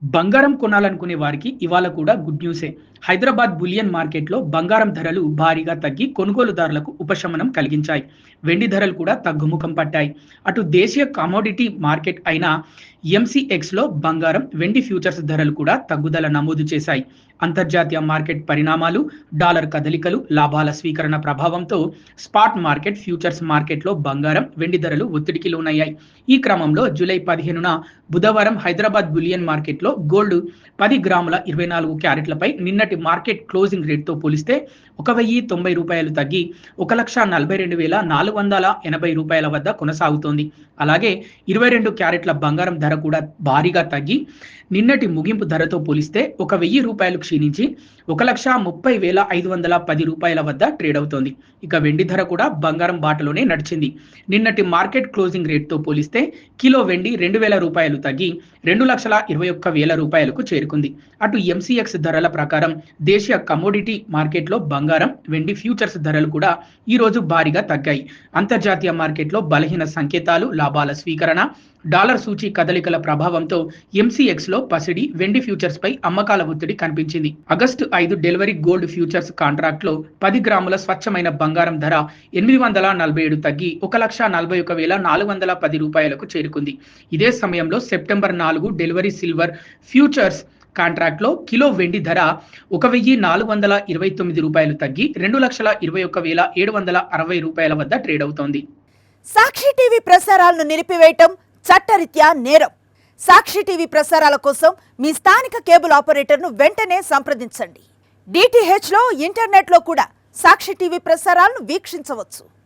బంగారం కొనాలనుకునే వారికి ఇవాళ కూడా గుడ్ న్యూసే. హైదరాబాద్ బులియన్ మార్కెట్‌లో బంగారం ధరలు భారీగా తగ్గి కొనుగోలుదారులకు ఉపశమనం కలిగించాయి. వెండి ధరలు కూడా తగ్గుముఖం పట్టాయి. అటు దేశీయ కమోడిటీ మార్కెట్ అయిన ఎంసీఎక్స్‌లో బంగారం, వెండి ఫ్యూచర్స్ ధరలు కూడా తగ్గుదల నమోదు చేశాయి. అంతర్జాతీయ మార్కెట్ పరిణామాలు, డాలర్ కదలికలు, లాభాల స్వీకరణ ప్రభావంతో స్పాట్ మార్కెట్, ఫ్యూచర్స్ మార్కెట్‌లో బంగారం, వెండి ధరలు ఒత్తిడికి లోనయ్యాయి. ఈ క్రమంలో జూలై 15న బుధవారం హైదరాబాద్ బులియన్ మార్కెట్లో గోల్డ్ 10 గ్రాముల 24 క్యారెట్లపై నిన్నటి మార్కెట్ క్లోజింగ్ రేట్తో పోలిస్తే రూ. 1,090 తగ్గి రూ. 1,42,480 వద్ద కొనసాగుతోంది. అలాగే 22 క్యారెట్ల బంగారం ధర కూడా భారీగా తగ్గి నిన్నటి ముగింపు ధరతో పోలిస్తే రూ. 1,000 క్షీణించి రూ. 1,30,510 వద్ద ట్రేడ్ అవుతోంది. ఇక వెండి ధర కూడా బంగారం బాటలోనే నడిచింది. నిన్నటి మార్కెట్ క్లోజింగ్ రేట్తో పోలిస్తే కిలో వెండి రూ. 2,000 తగ్గి రూ. 2,21,000కు చేరుకుంది. అటు ఎంసీఎక్స్ ధరల ప్రకారం దేశీయ కమోడిటీ మార్కెట్లో బంగారం, వెండి ఫ్యూచర్స్ ధరలు కూడా ఈ రోజు భారీగా తగ్గాయి. అంతర్జాతీయ మార్కెట్లో బలహీన సంకేతాలు, లాభాల స్వీకరణ, డాలర్ సూచీ కదలికల ప్రభావంతో ఎంసీఎక్స్లో పసిడి, వెండి ఫ్యూచర్స్ పై అమ్మకాల ఒత్తిడి కనిపించింది. ఆగస్టు 5 డెలివరీ గోల్డ్ ఫ్యూచర్స్ కాంట్రాక్ట్లో 10 గ్రాముల స్వచ్ఛమైన బంగారం ధర 847 తగ్గి రూ. 1,41,410కు చేరుకుంది. ఇదే సమయంలో సెప్టెంబర్ 4 డెలివరీ సిల్వర్ ఫ్యూచర్స్ కాంట్రాక్ట్లో కిలో వెండి ధర రూ. 1,429 తగ్గి రూ. 2,21,760 వద్ద ట్రేడ్ అవుతోంది. సాక్షి టీవీ ప్రసారాలను నిలిపివేయటం చట్టరీత్యా నేరం. సాక్షి టీవీ ప్రసారాల కోసం మీ స్థానిక కేబుల్ ఆపరేటర్ను వెంటనే సంప్రదించండి. డిటిహెచ్లో, ఇంటర్నెట్లో కూడా సాక్షి టీవీ ప్రసారాలను వీక్షించవచ్చు.